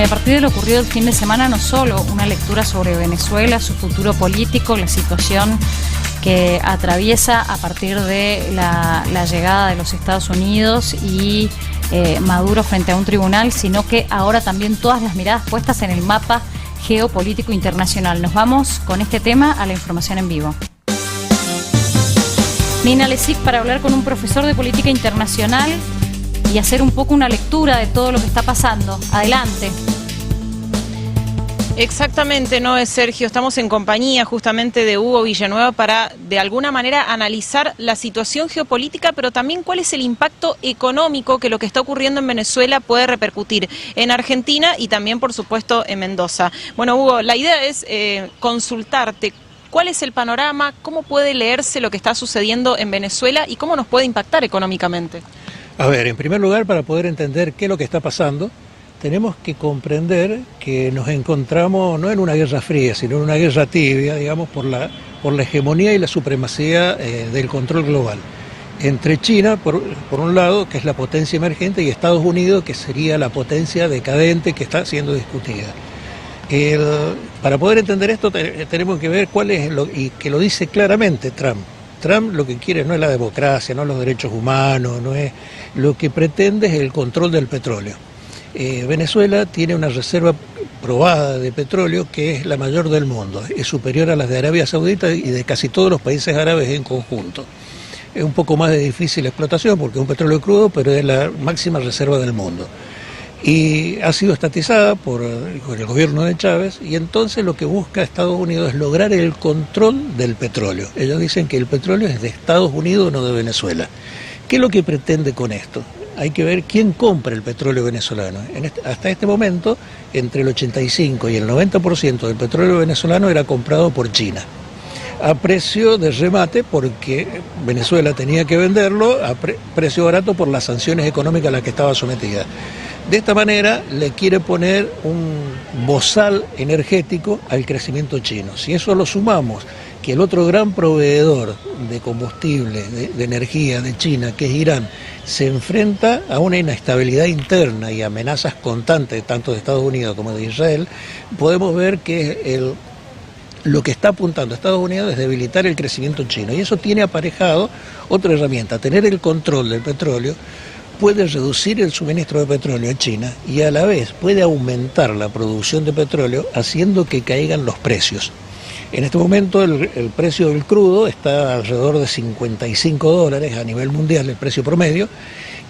a partir de lo ocurrido el fin de semana, no solo una lectura sobre Venezuela, su futuro político, la situación que atraviesa a partir de la llegada de los Estados Unidos y Maduro frente a un tribunal, sino que ahora también todas las miradas puestas en el mapa geopolítico internacional. Nos vamos con este tema a la información en vivo. Nina Lesic para hablar con un profesor de política internacional y hacer un poco una lectura de todo lo que está pasando. Adelante. Exactamente, no es Sergio, estamos en compañía justamente de Hugo Villanueva para de alguna manera analizar la situación geopolítica, pero también cuál es el impacto económico que lo que está ocurriendo en Venezuela puede repercutir en Argentina y también por supuesto en Mendoza. Bueno, Hugo, la idea es consultarte cuál es el panorama, cómo puede leerse lo que está sucediendo en Venezuela y cómo nos puede impactar económicamente. A ver, en primer lugar, para poder entender qué es lo que está pasando, tenemos que comprender que nos encontramos no en una guerra fría, sino en una guerra tibia, digamos, por la hegemonía y la supremacía del control global. Entre China, por un lado, que es la potencia emergente, y Estados Unidos, que sería la potencia decadente que está siendo discutida. Para poder entender esto tenemos que ver cuál es y que lo dice claramente Trump. Trump lo que quiere no es la democracia, no los derechos humanos, no es lo que pretende es el control del petróleo. Venezuela tiene una reserva probada de petróleo que es la mayor del mundo, es superior a las de Arabia Saudita y de casi todos los países árabes en conjunto. Es un poco más de difícil explotación porque es un petróleo crudo, pero es la máxima reserva del mundo. Y ha sido estatizada por el gobierno de Chávez, y entonces lo que busca Estados Unidos es lograr el control del petróleo. Ellos dicen que el petróleo es de Estados Unidos, no de Venezuela. ¿Qué es lo que pretende con esto? Hay que ver quién compra el petróleo venezolano. Hasta este momento, entre el 85 y el 90% del petróleo venezolano era comprado por China, a precio de remate, porque Venezuela tenía que venderlo a precio barato por las sanciones económicas a las que estaba sometida. De esta manera le quiere poner un bozal energético al crecimiento chino. Si eso lo sumamos, que el otro gran proveedor de combustible, de energía de China, que es Irán, se enfrenta a una inestabilidad interna y amenazas constantes, tanto de Estados Unidos como de Israel, podemos ver que lo que está apuntando a Estados Unidos es debilitar el crecimiento chino. Y eso tiene aparejado otra herramienta, tener el control del petróleo. Puede reducir el suministro de petróleo a China y a la vez puede aumentar la producción de petróleo haciendo que caigan los precios. En este momento el precio del crudo está alrededor de $55 a nivel mundial, el precio promedio,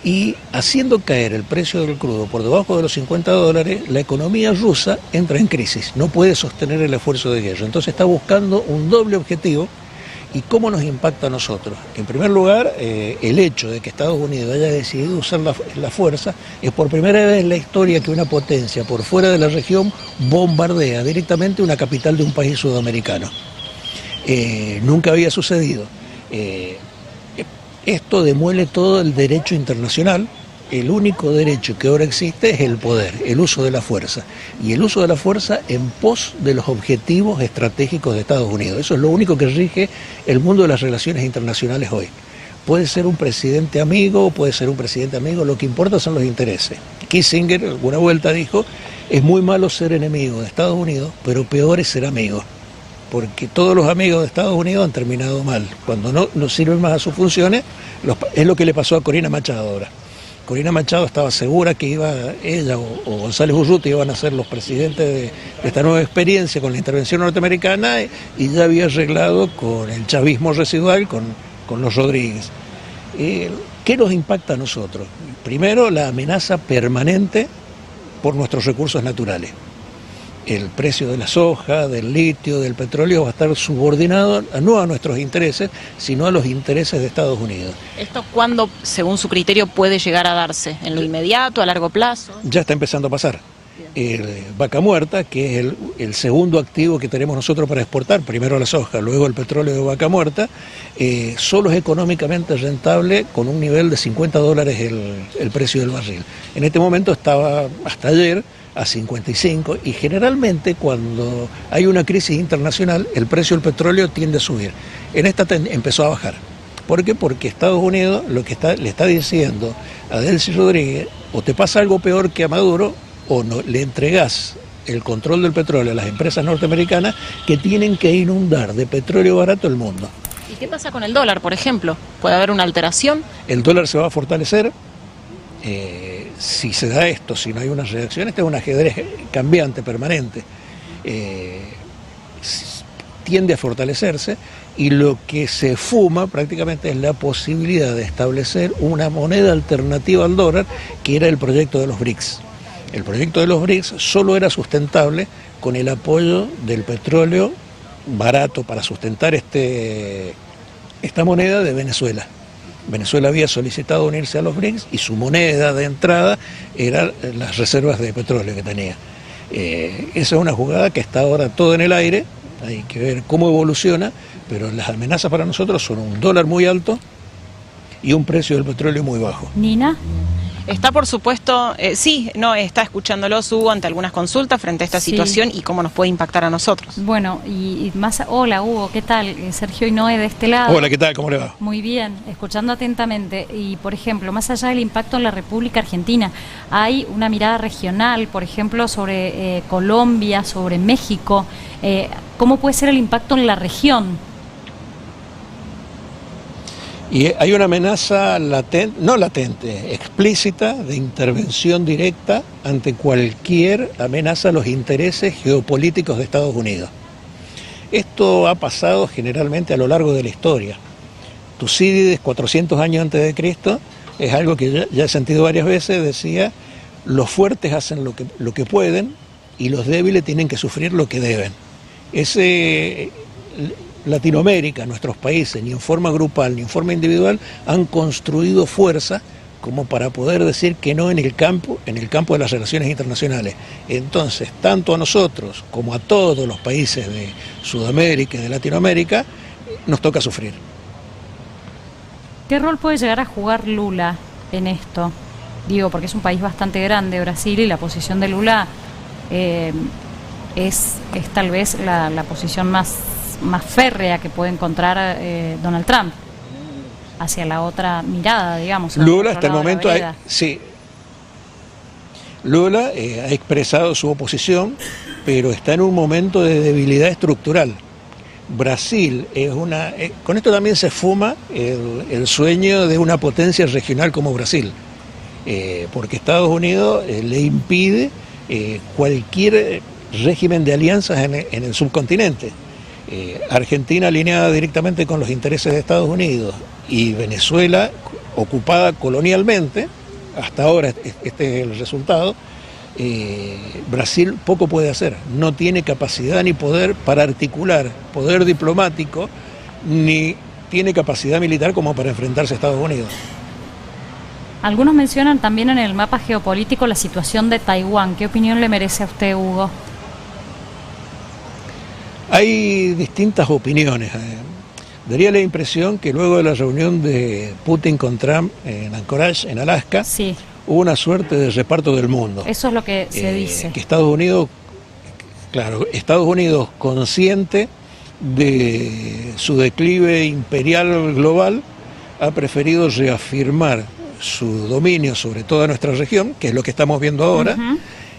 y haciendo caer el precio del crudo por debajo de los $50, la economía rusa entra en crisis, no puede sostener el esfuerzo de guerra. Entonces está buscando un doble objetivo. ¿Y cómo nos impacta a nosotros? En primer lugar, el hecho de que Estados Unidos haya decidido usar la fuerza es por primera vez en la historia que una potencia por fuera de la región bombardea directamente una capital de un país sudamericano. Nunca había sucedido. Esto demuele todo el derecho internacional. El único derecho que ahora existe es el poder, el uso de la fuerza. Y el uso de la fuerza en pos de los objetivos estratégicos de Estados Unidos. Eso es lo único que rige el mundo de las relaciones internacionales hoy. Puede ser un presidente amigo, lo que importa son los intereses. Kissinger, alguna vuelta dijo, es muy malo ser enemigo de Estados Unidos, pero peor es ser amigo. Porque todos los amigos de Estados Unidos han terminado mal. Cuando no sirven más a sus funciones, es lo que le pasó a Corina Machado ahora. Corina Machado estaba segura que ella o González Urrutia iban a ser los presidentes de esta nueva experiencia con la intervención norteamericana y ya había arreglado con el chavismo residual, con los Rodríguez. ¿Qué nos impacta a nosotros? Primero, la amenaza permanente por nuestros recursos naturales. El precio de la soja, del litio, del petróleo va a estar subordinado no a nuestros intereses, sino a los intereses de Estados Unidos. ¿Esto cuándo, según su criterio, puede llegar a darse? ¿En lo inmediato, a largo plazo? Ya está empezando a pasar. Vaca Muerta, que es el segundo activo que tenemos nosotros para exportar, primero la soja, luego el petróleo de Vaca Muerta, solo es económicamente rentable con un nivel de $50 el precio del barril. En este momento estaba, hasta ayer, a 55, y generalmente cuando hay una crisis internacional el precio del petróleo tiende a subir. En esta empezó a bajar. ¿Por qué? Porque Estados Unidos le está diciendo a Delcy Rodríguez, o te pasa algo peor que a Maduro o no, le entregás el control del petróleo a las empresas norteamericanas que tienen que inundar de petróleo barato el mundo. ¿Y qué pasa con el dólar, por ejemplo? ¿Puede haber una alteración? El dólar se va a fortalecer. Si se da esto, si no hay una reacción, este es un ajedrez cambiante, permanente. Tiende a fortalecerse y lo que se fuma prácticamente es la posibilidad de establecer una moneda alternativa al dólar, que era el proyecto de los BRICS. El proyecto de los BRICS solo era sustentable con el apoyo del petróleo barato para sustentar esta moneda de Venezuela. Venezuela había solicitado unirse a los BRICS y su moneda de entrada eran las reservas de petróleo que tenía. Esa es una jugada que está ahora todo en el aire, hay que ver cómo evoluciona, pero las amenazas para nosotros son un dólar muy alto y un precio del petróleo muy bajo. Nina. Está, por supuesto, está escuchándolos, Hugo, ante algunas consultas frente a esta situación y cómo nos puede impactar a nosotros. Bueno, y más... Hola, Hugo, ¿qué tal? Sergio y Noé de este lado. Hola, ¿qué tal? ¿Cómo le va? Muy bien, escuchando atentamente. Y, por ejemplo, más allá del impacto en la República Argentina, hay una mirada regional, por ejemplo, sobre Colombia, sobre México. ¿Cómo puede ser el impacto en la región? Y hay una amenaza explícita, de intervención directa ante cualquier amenaza a los intereses geopolíticos de Estados Unidos. Esto ha pasado generalmente a lo largo de la historia. Tucídides, 400 años antes de Cristo, es algo que ya he sentido varias veces, decía, los fuertes hacen lo que pueden y los débiles tienen que sufrir lo que deben. Latinoamérica, nuestros países, ni en forma grupal ni en forma individual, han construido fuerza como para poder decir que no en el campo de las relaciones internacionales. Entonces, tanto a nosotros como a todos los países de Sudamérica y de Latinoamérica, nos toca sufrir. ¿Qué rol puede llegar a jugar Lula en esto? Digo, porque es un país bastante grande, Brasil, y la posición de Lula es tal vez la posición más férrea que puede encontrar Donald Trump hacia la otra mirada, digamos. Lula hasta el momento Lula ha expresado su oposición, pero está en un momento de debilidad estructural. Brasil es con esto también se fuma el sueño de una potencia regional como Brasil, porque Estados Unidos le impide cualquier régimen de alianzas en el subcontinente. Argentina alineada directamente con los intereses de Estados Unidos y Venezuela ocupada colonialmente, hasta ahora este es el resultado. Brasil poco puede hacer, no tiene capacidad ni poder para articular poder diplomático, ni tiene capacidad militar como para enfrentarse a Estados Unidos. Algunos mencionan también en el mapa geopolítico la situación de Taiwán. ¿Qué opinión le merece a usted, Hugo? Hay distintas opiniones. Daría la impresión que luego de la reunión de Putin con Trump en Anchorage, en Alaska, sí, hubo una suerte de reparto del mundo. Eso es lo que se dice. Que Estados Unidos consciente de su declive imperial global, ha preferido reafirmar su dominio sobre toda nuestra región, que es lo que estamos viendo ahora,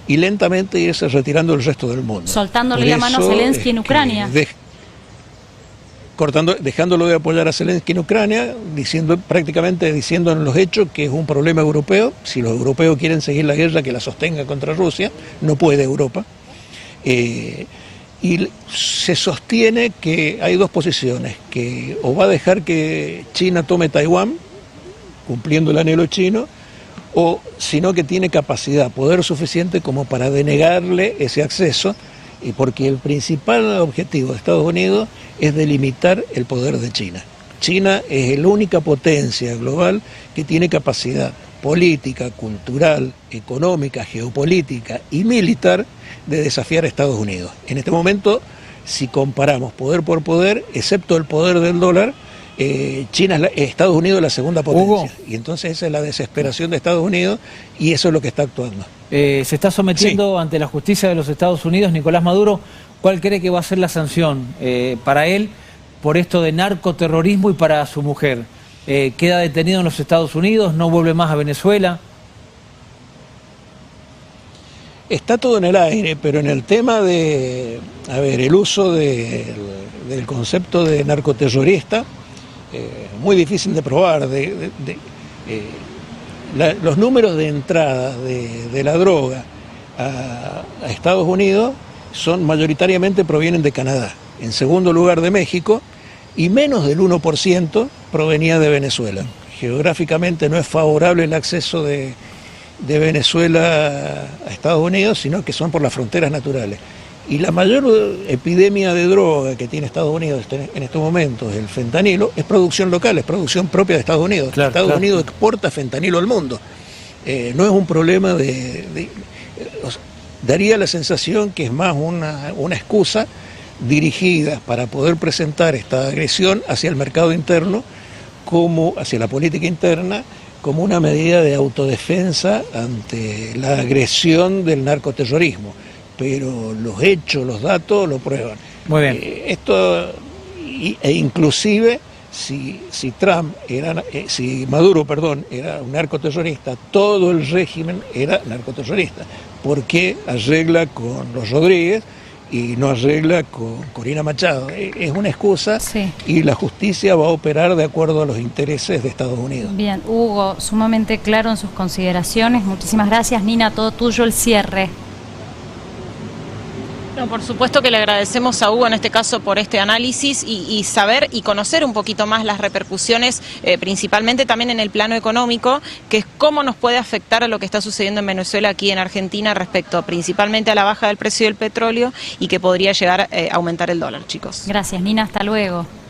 y lentamente irse retirando del resto del mundo. Soltándole la mano a Zelensky en Ucrania. Dejándolo de apoyar a Zelensky en Ucrania, prácticamente diciendo en los hechos que es un problema europeo. Si los europeos quieren seguir la guerra, que la sostenga contra Rusia, no puede Europa. Y se sostiene que hay dos posiciones, que o va a dejar que China tome Taiwán, cumpliendo el anhelo chino, o sino que tiene capacidad, poder suficiente como para denegarle ese acceso, porque el principal objetivo de Estados Unidos es delimitar el poder de China. China es la única potencia global que tiene capacidad política, cultural, económica, geopolítica y militar de desafiar a Estados Unidos. En este momento, si comparamos poder por poder, excepto el poder del dólar, Estados Unidos es la segunda potencia. Hugo. Y entonces esa es la desesperación de Estados Unidos y eso es lo que está actuando. Se está sometiendo ante la justicia de los Estados Unidos Nicolás Maduro. ¿Cuál cree que va a ser la sanción para él por esto de narcoterrorismo y para su mujer? ¿Queda detenido en los Estados Unidos? ¿No vuelve más a Venezuela? Está todo en el aire, pero en el tema de, el uso del concepto de narcoterrorista, muy difícil de probar. Los números de entrada de la droga a Estados Unidos mayoritariamente provienen de Canadá, en segundo lugar de México, y menos del 1% provenía de Venezuela. Geográficamente no es favorable el acceso de Venezuela a Estados Unidos, sino que son por las fronteras naturales. Y la mayor epidemia de droga que tiene Estados Unidos en estos momentos, el fentanilo, es producción local, es producción propia de Estados Unidos. Claro, Estados claro. Unidos exporta fentanilo al mundo. No es un problema daría la sensación que es más una excusa dirigida para poder presentar esta agresión hacia el mercado interno, como hacia la política interna, como una medida de autodefensa ante la agresión del narcoterrorismo. Pero los hechos, los datos lo prueban. Muy bien. Inclusive si Maduro, era un narcoterrorista, todo el régimen era narcoterrorista. ¿Por qué arregla con los Rodríguez y no arregla con Corina Machado? Es una excusa, Sí. Y la justicia va a operar de acuerdo a los intereses de Estados Unidos. Bien, Hugo, sumamente claro en sus consideraciones. Muchísimas gracias. Nina, todo tuyo el cierre. No, por supuesto que le agradecemos a Hugo en este caso por este análisis y saber y conocer un poquito más las repercusiones, principalmente también en el plano económico, que es cómo nos puede afectar a lo que está sucediendo en Venezuela aquí en Argentina respecto principalmente a la baja del precio del petróleo y que podría llegar a aumentar el dólar, chicos. Gracias, Nina. Hasta luego.